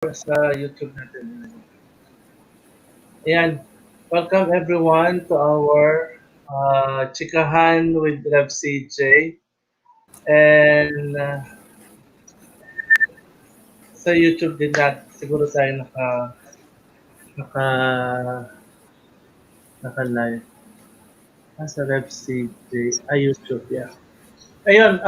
sa YouTube natin. Ayan. Welcome everyone to our Chikahan with Rev.CEEJAY. And sa YouTube din natin siguro tayo naka naka-live. Sa Rev.CEEJAY. YouTube, yeah. Ayun,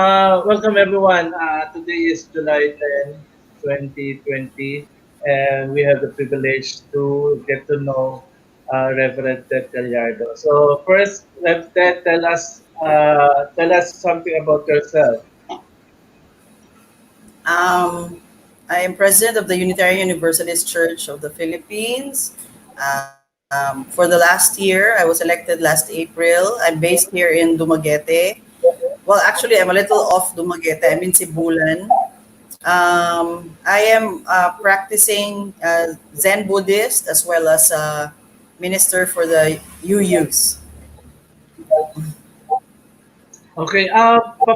welcome everyone. Today is July 10, 2020, and we have the privilege to get to know Rev.Tet Gallardo. So first, Rev.Tet, tell us something about yourself. Um, I am president of the Unitarian Universalist Church of the Philippines. For the last year, I was elected last April. I'm based here in Dumaguete. Well, actually, I'm a little off Dumaguete. I'm in Sibulan. I am practicing Zen Buddhist as well as a minister for the UUs. Okay,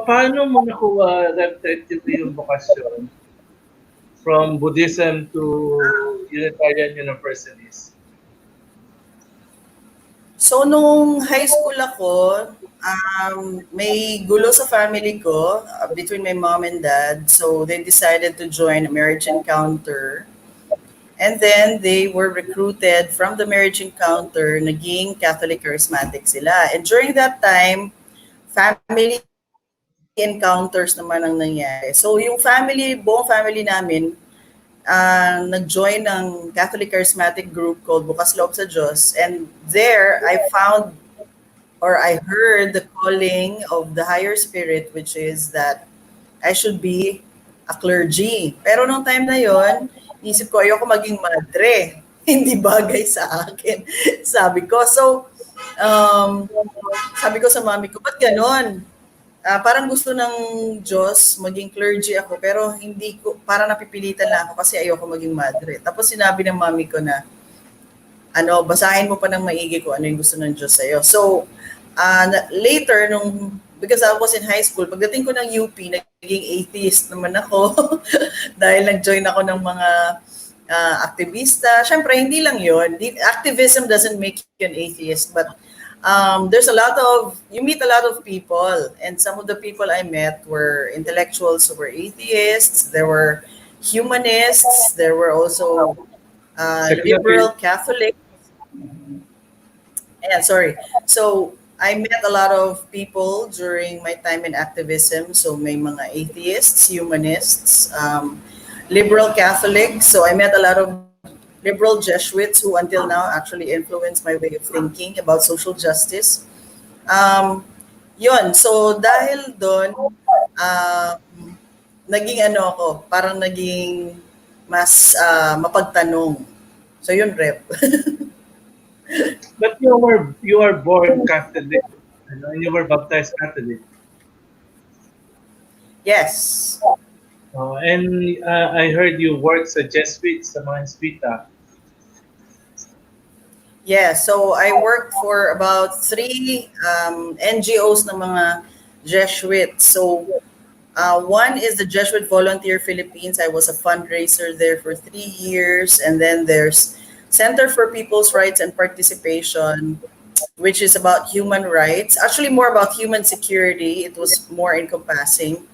paano mo nakuha Rev.Tet yung bokasyon from Buddhism to Unitarian Universalists? So, nung high school ako, may gulo sa family ko between my mom and dad. So, they decided to join a marriage encounter. And then, they were recruited from the marriage encounter, naging Catholic charismatic sila. And during that time, family encounters naman ang nangyari. So, yung buong family namin, nag-join ng Catholic charismatic group called Bukas Loob sa Diyos. And there, I found or I heard the calling of the higher spirit, which is that I should be a clergy. Pero nung time na yon, isip ko, ayoko maging madre. Hindi bagay sa akin. Sabi ko. So, um, sabi ko sa mami ko, ba't ganon? Parang gusto ng Diyos maging clergy ako, pero hindi ko, parang napipilitan lang ako kasi ayoko maging madre. Tapos sinabi ng mami ko na, basahin mo pa ng maigi kung ano yung gusto ng Diyos sa'yo. So, later, because I was in high school, pagdating ko ng UP, naging atheist naman ako dahil nag-join ako ng mga aktivista. Siyempre, hindi lang yun. Activism doesn't make you an atheist, but you meet a lot of people, and some of the people I met were intellectuals who were atheists, there were humanists, there were also liberal Catholic. Yeah, sorry. So I met a lot of people during my time in activism. So may mga atheists, humanists, liberal Catholics. So I met a lot of liberal Jesuits who until now actually influence my way of thinking about social justice. Yun. So dahil doon, naging ako, parang naging mas mapagtanong. So yun, Rep. But you were born Catholic, and you were baptized Catholic. Yes. And I heard you worked sa Jesuits, sa mga Jesuita. Yeah, so I worked for about 3 NGOs na mga Jesuits. So one is the Jesuit Volunteer Philippines. I was a fundraiser there for 3 years. And then there's Center for People's Rights and Participation, which is about human rights. Actually, more about human security. It was more encompassing.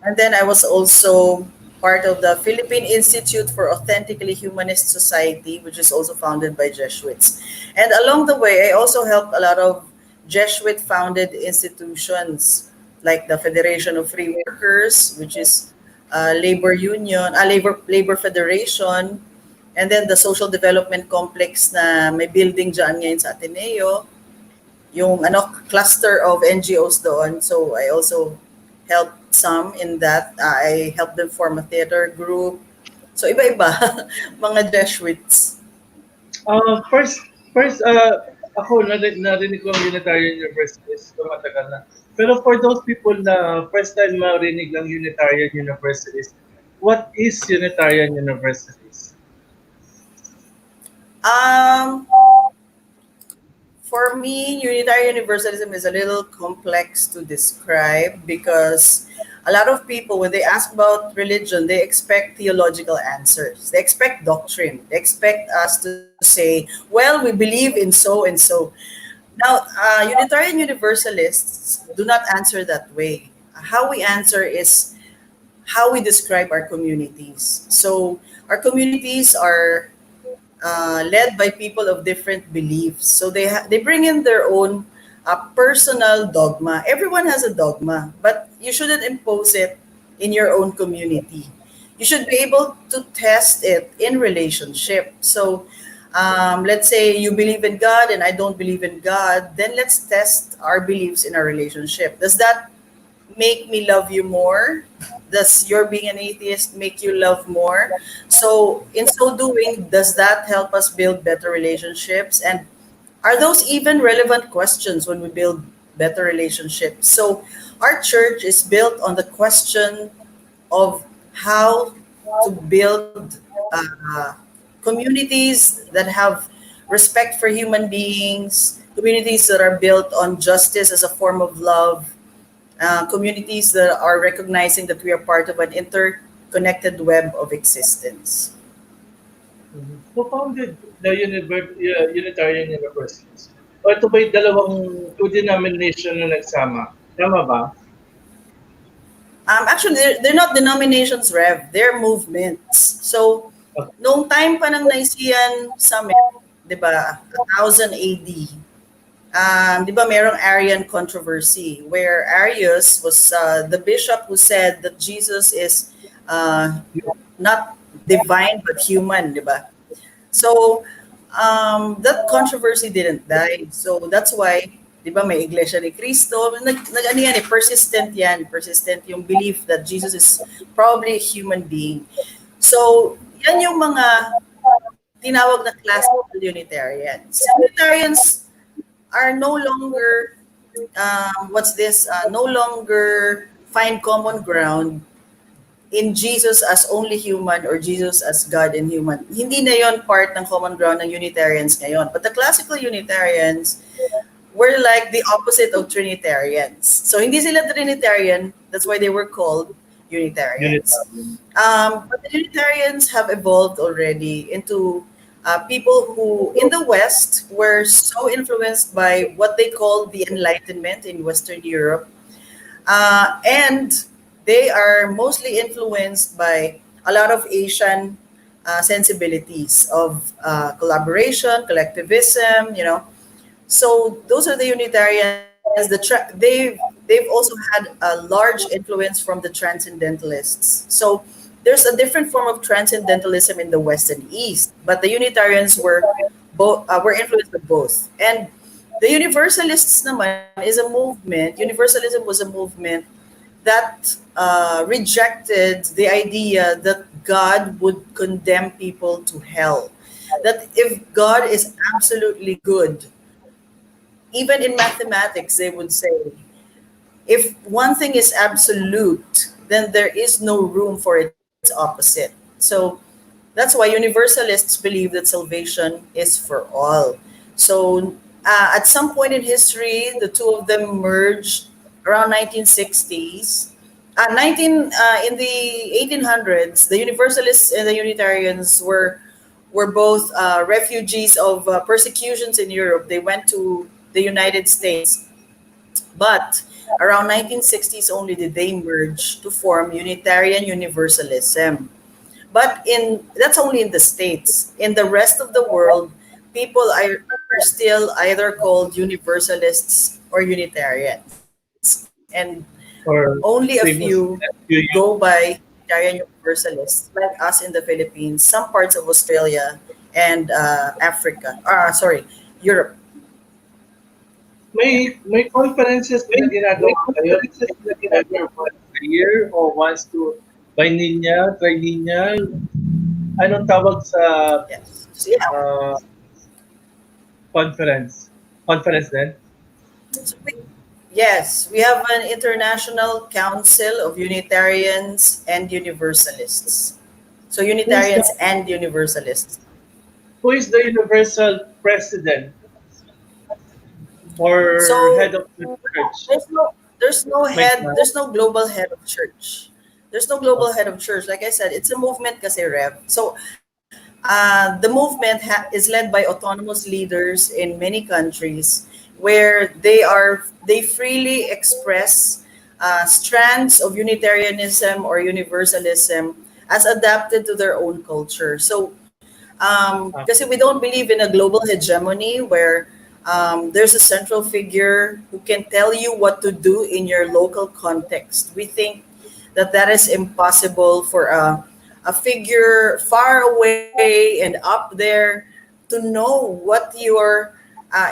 And then I was also part of the Philippine Institute for Authentically Humanist Society, which is also founded by Jesuits. And along the way, I also helped a lot of Jesuit-founded institutions like the Federation of Free Workers, which is labor union, labor federation, and then the Social Development Complex na may building dyan ngayon sa Ateneo, yung cluster of NGOs doon. So I also helped some in that. I helped them form a theater group. So iba-iba, mga Jesuits. First, ako narinig ko ang Unitarian Universalists, matagal na. Pero for those people na first time marinig ng Unitarian Universalists, what is Unitarian Universalists? For me, Unitarian Universalism is a little complex to describe because A lot of people, when they ask about religion, they expect theological answers. They expect doctrine. They expect us to say, well, we believe in so and so. Now, Unitarian Universalists do not answer that way. How we answer is how we describe our communities. So, our communities are led by people of different beliefs. So they bring in their own personal dogma. Everyone has a dogma, but you shouldn't impose it in your own community. You should be able to test it in relationship. So let's say you believe in God and I don't believe in God, then let's test our beliefs in our relationship. Does that make me love you more? Does your being an atheist make you love more? So, in so doing, does that help us build better relationships? And are those even relevant questions when we build better relationships? So, our church is built on the question of how to build uh, communities that have respect for human beings, communities that are built on justice as a form of love, communities that are recognizing that we are part of an interconnected web of existence. Mhm. Who founded the Unitarian Universalists? O ito ba'y dalawang two denomination na nagsama? Tama ba? Actually, they're not denominations, Rev. They're movements. So, Okay. noong time pa ng Nicene Summit, di ba, 1000 AD, di ba merong Arian controversy where Arius was the bishop who said that Jesus is uh, not divine but human, di ba? So, that controversy didn't die. So, that's why, di ba, may Iglesia ni Cristo. Ano yan, persistent yan. Persistent yung belief that Jesus is probably a human being. So, yan yung mga tinawag na classical Unitarians. Unitarians are no longer, what's this, no longer find common ground in Jesus as only human or Jesus as God and human. Hindi na yon part ng common ground ng Unitarians ngayon. But the classical Unitarians were like the opposite of Trinitarians. So hindi sila Trinitarian, that's why they were called Unitarians. Unitarian. But the Unitarians have evolved already into people who in the West were so influenced by what they call the Enlightenment in Western Europe, and they are mostly influenced by a lot of Asian sensibilities of collaboration, collectivism, So those are the Unitarians. They've also had a large influence from the Transcendentalists. So there's a different form of Transcendentalism in the West and East, but the Unitarians were influenced by both. And the Universalists naman is a movement. Universalism was a movement that rejected the idea that God would condemn people to hell. That if God is absolutely good, even in mathematics, they would say, if one thing is absolute, then there is no room for its opposite. So that's why universalists believe that salvation is for all. So at some point in history, the two of them merged around 1960s. 19 in the 1800s, the Universalists and the Unitarians were both refugees of persecutions in Europe. They went to the United States, but around 1960s only did they merge to form Unitarian Universalism. But in that's only in the States. In the rest of the world, people are still either called Universalists or Unitarians, and only a Or few famous go by Unitarian Universalists, like us in the Philippines, some parts of Australia, and Africa. Sorry, Europe. may conferences na ginagawa kayo ever once a year o once to biennial, triennial? Anong tawag sa Yes. So yeah. uh, conference? Conference din? So yes, we have an international council of Unitarians and Universalists. So Who is the Unitarians and Universalists. who is the universal president or head So of the church? there's no. May class? there's no global head of church. There's no global head of church. Like I said, it's a movement kasi Rev. So the movement is led by autonomous leaders in many countries where they freely express strands of Unitarianism or Universalism as adapted to their own culture. So Ah, because we don't believe in a global hegemony where there's a central figure who can tell you what to do in your local context. We think that that is impossible for a figure far away and up there to know what your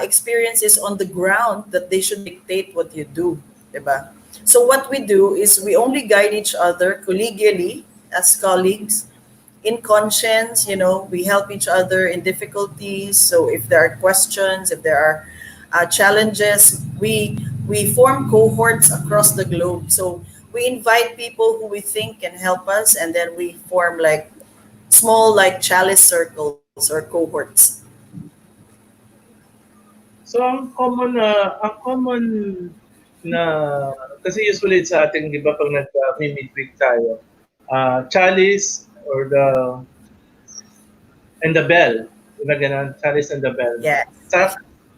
experience is on the ground that they should dictate what you do. Diba? So what we do is we only guide each other collegially as colleagues in conscience. We help each other in difficulties. So if there are questions, if there are challenges, we form cohorts across the globe. So we invite people who we think can help us, and then we form like small like chalice circles or cohorts. so ang common na kasi usually sa ating 'di ba pag nag-midweek tayo, chalice or and the bell, 'di ba gano'n? Chalice and the bell. Yes. Sa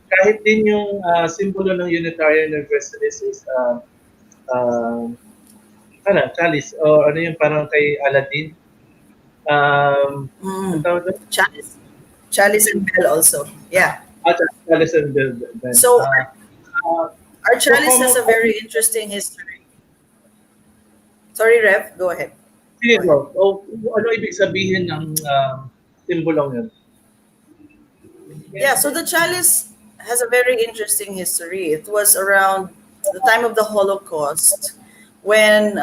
kahit din yung simbolo ng Unitarian Universalist is ano, chalice o ano yung parang kay Aladdin. Ang Mm. tawag doon? Chalice. Chalice and bell also. Yeah. Chalice and bell din. So Uh, our so chalice has common a very interesting history. Sorry, Rev. Go ahead. sige Go bro, ahead. ano ibig sabihin ng simbolong yun? Yeah, so the chalice has a very interesting history. It was around the time of the Holocaust when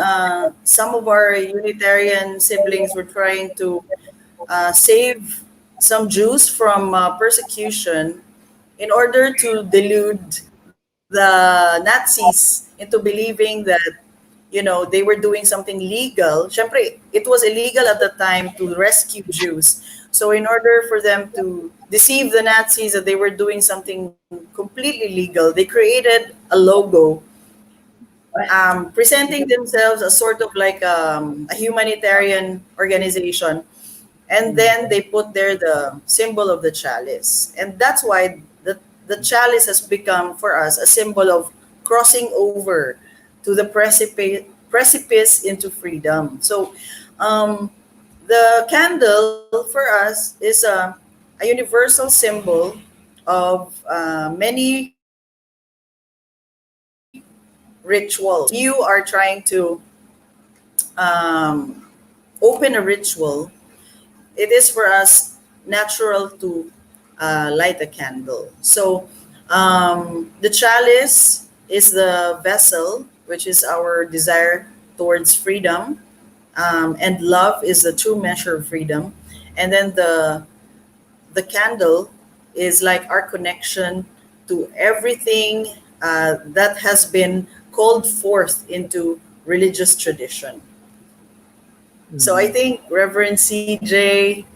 some of our Unitarian siblings were trying to save some Jews from persecution in order to delude the Nazis into believing that they were doing something legal. Syempre, it was illegal at the time to rescue Jews. So in order for them to deceive the Nazis that they were doing something completely legal, they created a logo presenting themselves as sort of like a humanitarian organization. And then they put there the symbol of the chalice. And that's why the chalice has become for us a symbol of crossing over to the precipice into freedom. So the candle for us is a universal symbol of many rituals. So when you are trying to open a ritual, it is for us natural to light a candle. So the chalice is the vessel, which is our desire towards freedom, and love is the true measure of freedom. And then the candle is like our connection to everything that has been called forth into religious tradition. So I Mm. think Reverend CJ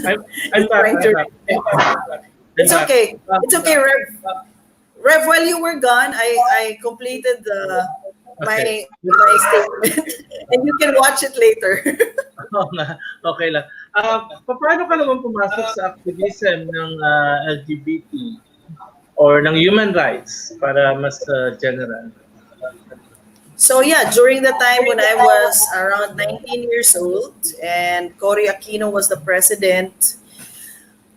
I'm is I'm back, trying to. I'm back. I'm It's back. okay. It's okay, Rev. Rev, while you were gone, I completed Okay. my statement, and you can watch it later. Oo nga, okey lang. Papaano ka naman pumasok sa activism ng LGBT or ng human rights para mas general? So yeah, during the time when I was around 19 years old, and Cory Aquino was the president,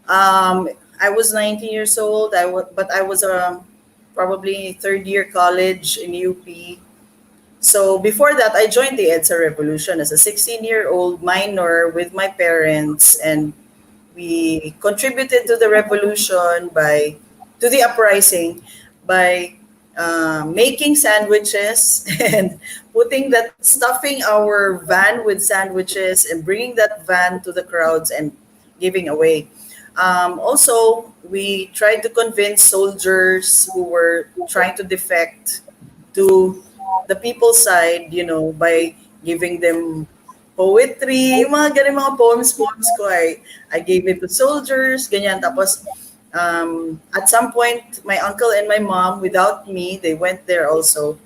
I was 19 years old. But I was probably third year college in UP. So before that, I joined the EDSA revolution as a 16-year-old minor with my parents, and we contributed to the revolution by to the uprising by making sandwiches and putting that stuffing our van with sandwiches and bringing that van to the crowds and giving away. Also, we tried to convince soldiers who were trying to defect to the people's side, by giving them poetry, yung mga ganun mga poems ko, I gave it to soldiers, ganyan. Tapos, at some point, my uncle and my mom, without me, they went there also.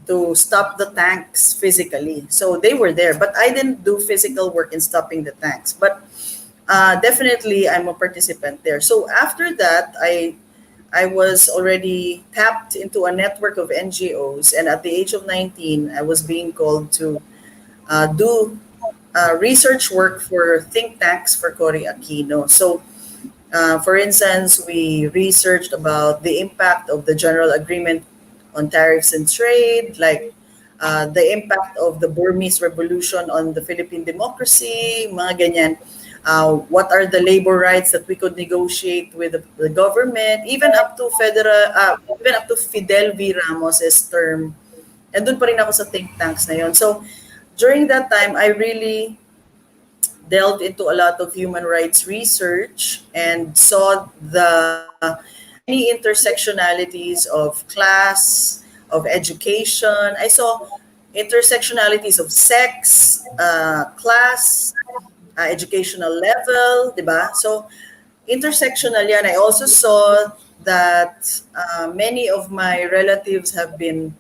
to stop the tanks physically. So they were there, but I didn't do physical work in stopping the tanks. But definitely, I'm a participant there. So after that, I was already tapped into a network of NGOs, and at the age of 19, I was being called to do research work for think tanks for Cory Aquino. So for instance, we researched about the impact of the general agreement on tariffs and trade, like the impact of the Burmese revolution on the Philippine democracy, mga ganyan. What are the labor rights that we could negotiate with the government, even up to Fidel V. Ramos's term. And doon pa rin ako sa think tanks na yon. So during that time, I really delved into a lot of human rights research and saw the many intersectionalities of class, of education. I saw intersectionalities of sex, class, educational level, di ba? So, intersectional yan. I also saw that many of my relatives have been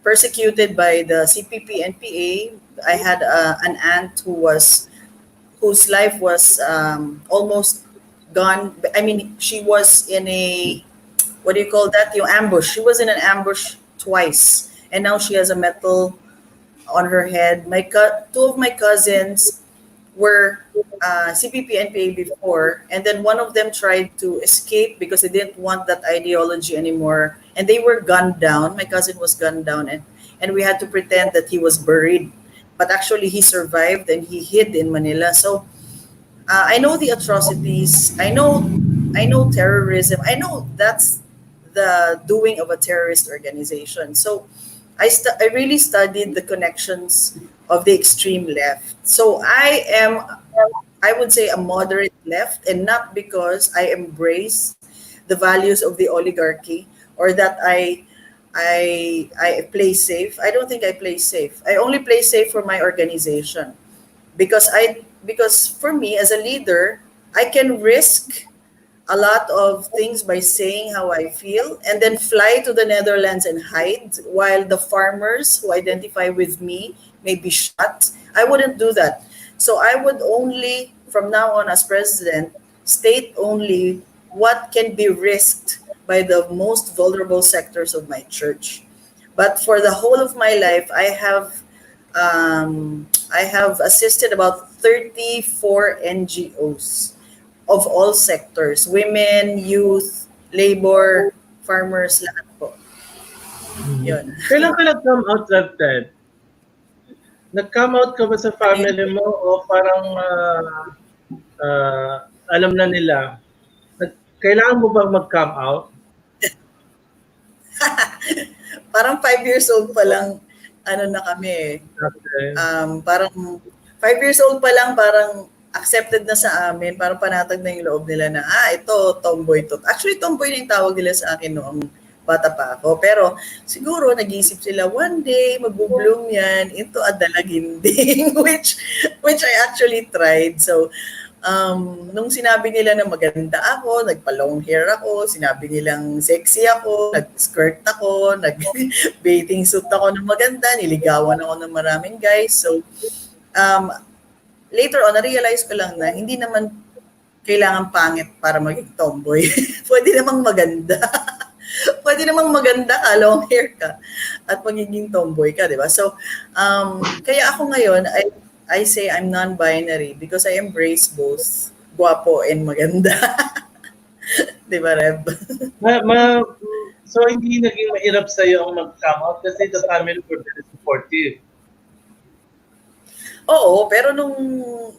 persecuted by the CPP NPA. I had an aunt whose life was almost gone. I mean, she was in a, what do you call that? Yung ambush. She was in an ambush twice, and now she has a metal on her head. Two of my cousins were CPP NPA before, and then one of them tried to escape because they didn't want that ideology anymore, and they were gunned down. My cousin was gunned down, and we had to pretend that he was buried, but actually he survived and he hid in Manila. So I know the atrocities. I know terrorism. I know that's the doing of a terrorist organization. So I really studied the connections of the extreme left. So I would say a moderate left, and not because I embrace the values of the oligarchy or that I play safe. I don't think I play safe. I only play safe for my organization because for me as a leader, I can risk a lot of things by saying how I feel and then fly to the Netherlands and hide while the farmers who identify with me may be shot. I wouldn't do that. So I would only, from now on as president, state only what can be risked by the most vulnerable sectors of my church. But for the whole of my life, I have assisted about 34 NGOs of all sectors, women, youth, labor, farmers, lahat po. Mhm. Yun. Kailan ka nag-come out, Rev.Tet? Nag-come out ka ba sa Ano yun? family mo o parang alam na nila? Kailangan mo bang mag-come out? Parang 5 years old pa lang, ano na kami eh. Okay. Parang 5 years old pa lang, parang accepted na sa amin, parang panatag na yung loob nila na, ito, tomboy to. Actually, tomboy na yung tawag nila sa akin noong bata pa ako. Pero siguro, nag-iisip sila, one day, mag-bloom yan into a dalaginding, which I actually tried. So, nung sinabi nila na maganda ako, nagpa-long hair ako, sinabi nilang sexy ako, nag-skirt ako, nag-bathing suit ako ng maganda, niligawan ako ng maraming guys. So, um, later on, na-realize ko lang na hindi naman kailangan pangit para maging tomboy. Pwede namang maganda. Pwede namang maganda ka, long hair ka, at magiging tomboy ka, di ba? So, kaya ako ngayon, I say I'm non-binary because I embrace both guwapo and maganda. Di ba, Rev? Ma, ma, so hindi naging mahirap sa'yo ang mag-come out kasi the family were very supportive. Oo, pero nung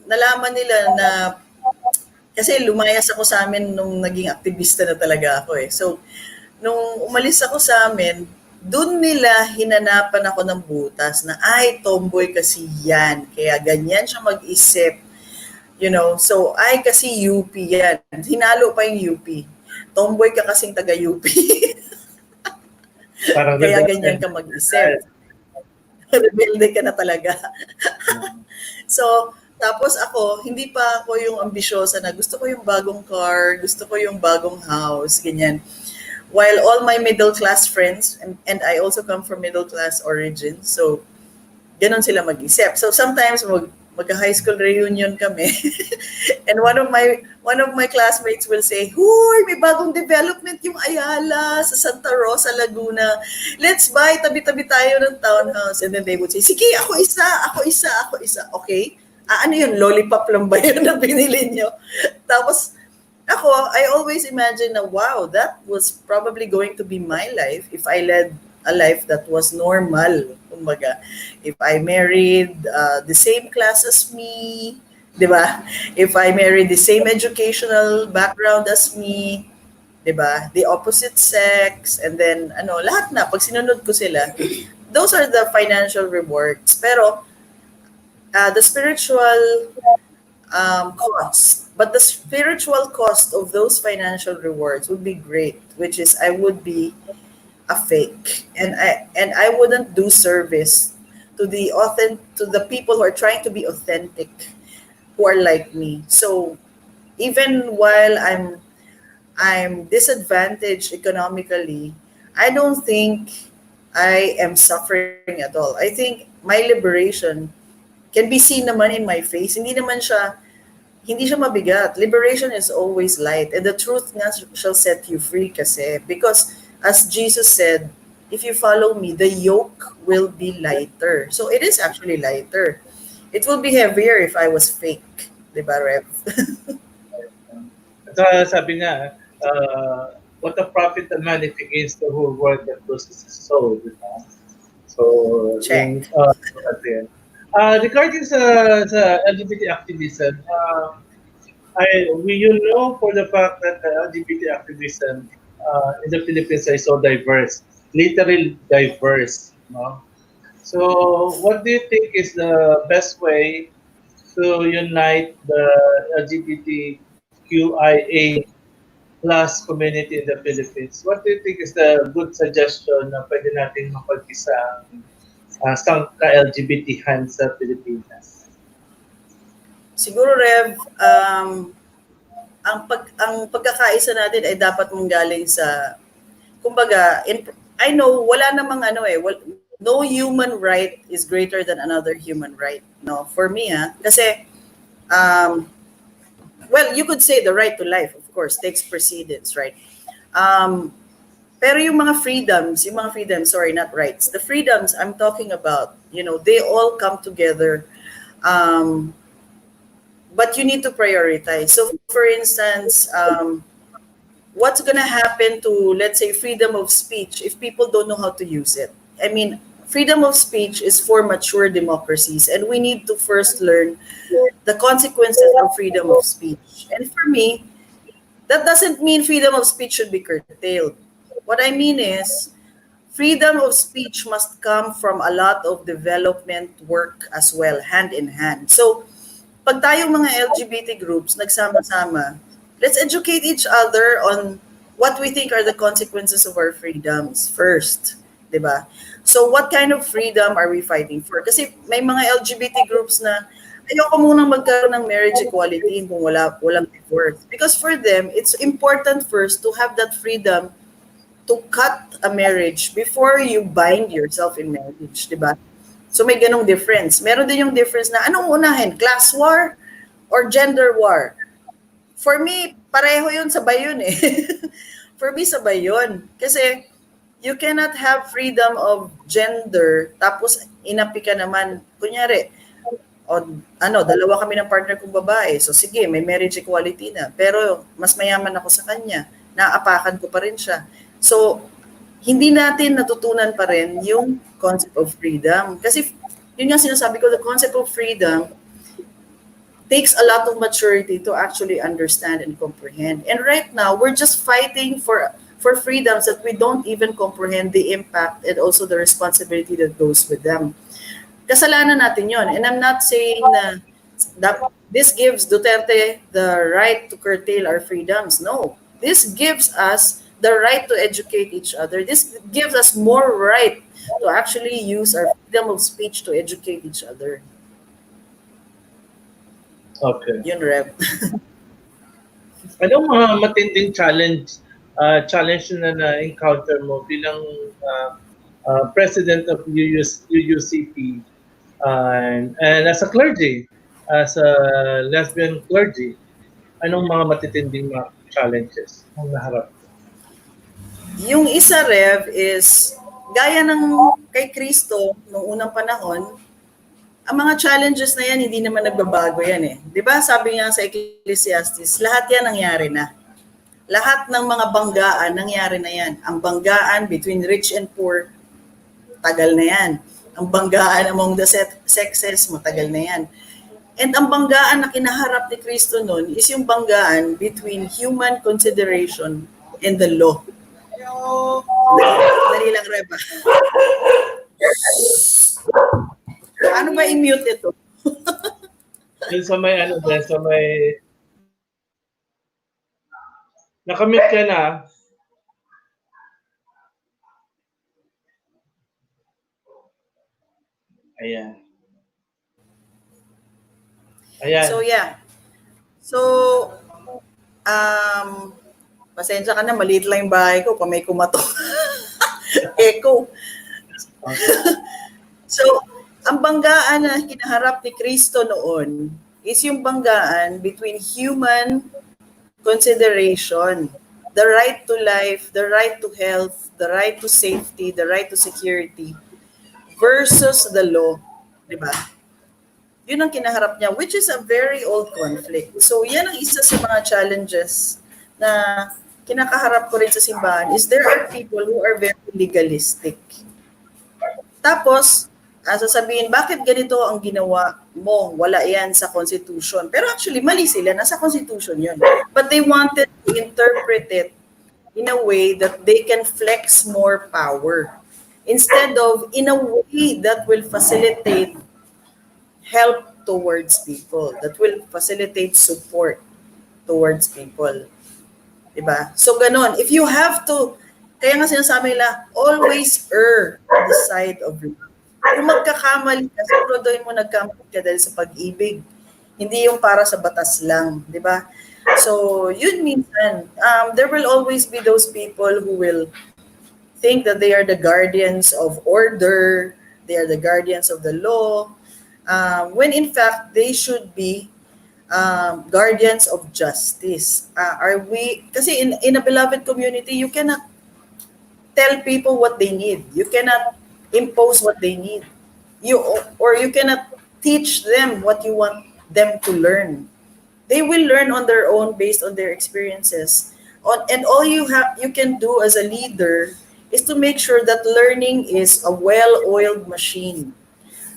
nalaman nila na, kasi lumayas ako sa amin nung naging aktivista na talaga ako eh. So, nung umalis ako sa amin, doon nila hinanapan ako ng butas na, ay, tomboy kasi yan. Kaya ganyan siya mag-isip. You know, so, ay, kasi UP yan. Hinalo pa yung UP. Tomboy ka kasing taga-UP. Parang Kaya rebelde. ganyan ka mag-isip. Rebelde ka na talaga. So, tapos ako, hindi pa ako yung ambisyosa na gusto ko yung bagong car, gusto ko yung bagong house, ganyan. While all my middle class friends, and I also come from middle class origin, so ganon sila mag-isip. So sometimes magka-high school reunion kami. And one of my classmates will say, "Huy, may bagong development yung Ayala sa Santa Rosa, Laguna. Let's buy, tabi-tabi tayo ng townhouse." And then they would say, "Sige, ako isa, ako isa, ako isa." Okay? Ano yun? Lollipop lang ba yun na binili nyo? Tapos, I always imagine na, wow, that was probably going to be my life if I led a life that was normal. Kumbaga, if I married the same class as me, di ba? If I married the same educational background as me, di ba? The opposite sex, and then, lahat na, pag sinunod ko sila, those are the financial rewards. Pero, the spiritual cost. But the spiritual cost of those financial rewards would be great, which is I would be a fake, and I wouldn't do service to the people who are trying to be authentic, who are like me. So even while I'm disadvantaged economically, I don't think I am suffering at all. I think my liberation can be seen naman in my face. Hindi siya mabigat. Liberation is always light. And the truth nga shall set you free kasi. Because as Jesus said, if you follow me, the yoke will be lighter. So it is actually lighter. It will be heavier if I was fake. Diba, Rev? At sabi nga, what a profit a man if he gains the whole world that loses his soul. Di ba? So, yung Check. natin. Regarding sa LGBT activism, for the fact that LGBT activism in the Philippines is so diverse, literally diverse. No? So, what do you think is the best way to unite the LGBTQIA plus community in the Philippines? What do you think is the good suggestion na pwede natin mapag-isang sangka-LGBThan sa Pilipinas? Siguro, Rev, ang pagkakaisa natin ay dapat manggaling sa, kumbaga, I know wala namang no human right is greater than another human right. No, for me kasi um well, you could say the right to life, of course, takes precedence, right? Um pero yung mga freedoms, sorry, not rights. The freedoms I'm talking about, they all come together. Um but you need to prioritize. So for instance, what's going to happen to, let's say, freedom of speech if people don't know how to use it? I mean, freedom of speech is for mature democracies, and we need to first learn the consequences of freedom of speech. And for me, that doesn't mean freedom of speech should be curtailed. What I mean is, freedom of speech must come from a lot of development work as well, hand in hand. So, pag tayong mga LGBT groups nagsama-sama, let's educate each other on what we think are the consequences of our freedoms first, 'di ba? So what kind of freedom are we fighting for? Kasi may mga LGBT groups na ayoko munang magkaroon ng marriage equality kung walang divorce. Because for them, it's important first to have that freedom to cut a marriage before you bind yourself in marriage, 'di ba? So may ganong difference. Meron din yung difference na anong unahin, class war or gender war? For me, pareho yun, sabay yun eh. For me, sabay yun. Kasi you cannot have freedom of gender tapos inapi ka naman, kunyari, o dalawa kami ng partner kong babae. So sige, may marriage equality na. Pero mas mayaman ako sa kanya. Naapakan ko pa rin siya. So, hindi natin natutunan pa rin yung concept of freedom. Kasi yun nga sinasabi ko, the concept of freedom takes a lot of maturity to actually understand and comprehend. And right now, we're just fighting for freedoms that we don't even comprehend the impact and also the responsibility that goes with them. Kasalanan natin yon. And I'm not saying that this gives Duterte the right to curtail our freedoms. No. This gives us the right to educate each other. This gives us more right to actually use our freedom of speech to educate each other. Okay. Yun, Rev. Anong mga matinding challenge challenge na na-encounter mo bilang uh, president of UUCP and as a clergy, as a lesbian clergy, anong mga matitinding mga challenges ang naharap? Yung isa, Rev, is gaya ng kay Kristo noong unang panahon, ang mga challenges na yan, hindi naman nagbabago yan eh. Di ba sabi nga sa Ecclesiastes, lahat yan nangyari na. Lahat ng mga banggaan, nangyari na yan. Ang banggaan between rich and poor, tagal na yan. Ang banggaan among the sexes, matagal na yan. And ang banggaan na kinaharap ni Kristo noon is yung banggaan between human consideration and the law. Dali lang, Reba. Ano ba i-mute ito? Dun sa may ano dun sa may nakamit ka na. Ayan. Ayan. So, yeah. So, pasensya ka na, maliit lang yung bahay ko pa may kumato. Echo. Okay. So, ang banggaan na kinaharap ni Kristo noon is yung banggaan between human consideration, the right to life, the right to health, the right to safety, the right to security, versus the law. Diba? Yun ang kinaharap niya, which is a very old conflict. So, yan ang isa sa mga challenges na kinakaharap ko rin sa simbahan is there are people who are very legalistic. Tapos, sasabihin, bakit ganito ang ginawa mo? Wala yan sa Constitution. Pero actually, mali sila. Nasa Constitution yun. But they wanted to interpret it in a way that they can flex more power. Instead of in a way that will facilitate help towards people, that will facilitate support towards people. Diba? So, ganon. If you have to, kaya nga sinasabi nila, always err on the side of love. Kung magkakamali ka, siguraduhin mo nagkamali ka dahil sa pag-ibig. Hindi yung para sa batas lang. Diba? So, yun minsan, there will always be those people who will think that they are the guardians of order, they are the guardians of the law, when in fact, they should be guardians of justice. Are we, kasi in a beloved community, you cannot tell people what they need. You cannot impose what they need. Or you cannot teach them what you want them to learn. They will learn on their own based on their experiences. And all you can do as a leader is to make sure that learning is a well-oiled machine,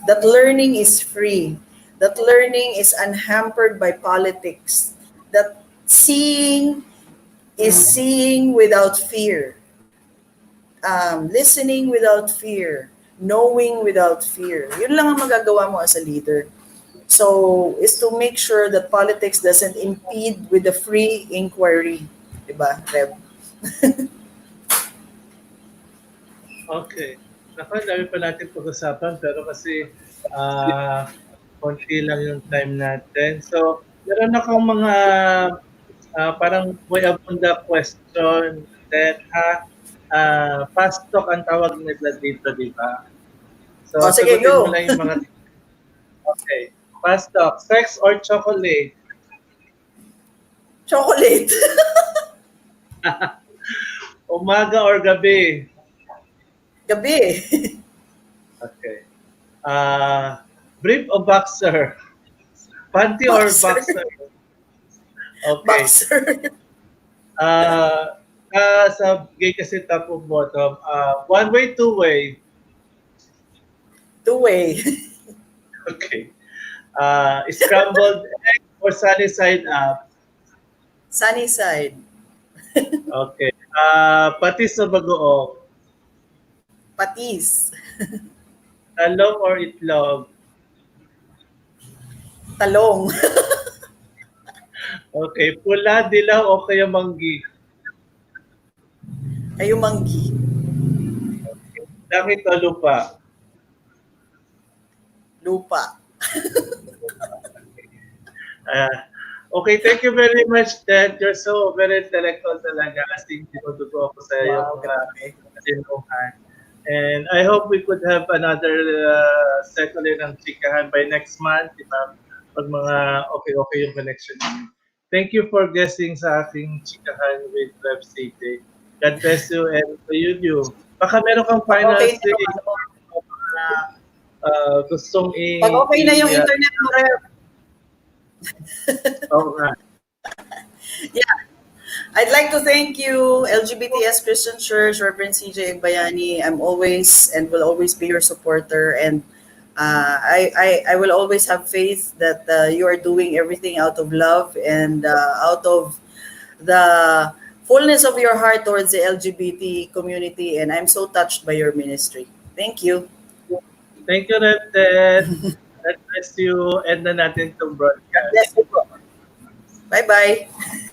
that learning is free, that learning is unhampered by politics, that seeing is seeing without fear, listening without fear, knowing without fear. Yun lang ang magagawa mo as a leader. So, is to make sure that politics doesn't impede with the free inquiry. Diba, Rev? Okay. Naku, dami pa natin pag-usapan pero kasi konti lang yung time natin. So, meron akong mga parang way of the question that fast talk ang tawag nila dito, di ba? So, O, sige, sagutin mo go. lang yung mga... Okay. Fast talk. Sex or chocolate? Chocolate. Umaga or gabi? Gabi. Okay. Brief o boxer? Panty or boxer? Okay. Boxer. Sa gay kasi top of bottom, one way, two way. Two-way. Okay. Scrambled egg or sunny side up? Sunny side. Okay. Patis o bagoong? Patis. Talong or itlog? Talong. Okay. Pula, dilaw o kaya manggi? Ayumanggi. Langit o lupa? Lupa. Uh, Okay, thank you very much, Ted. You're so very intellectual talaga kasi dinudugo ako sa iyong Wow, mga grabe. kasinuhan. And I hope we could have another set ulit ng chikahan by next month, di ba? Pag mga okay-okay yung connection namin. Thank you for guesting sa aking chikahan with Rev.CJ. God bless you and to you. Baka meron kang Pag final okay na say yung ano, o mga gustong pag okay na yung internet mo, Rev. oo nga. Yeah. I'd like to thank you, LGBTS Christian Church, Reverend CJ Bayani. I'm always and will always be your supporter. And I will always have faith that you are doing everything out of love and out of the fullness of your heart towards the LGBT community. And I'm so touched by your ministry. Thank you. Thank you, Rev.Tet. God bless you. End na natin itong God broadcast. bless you. Bye bye.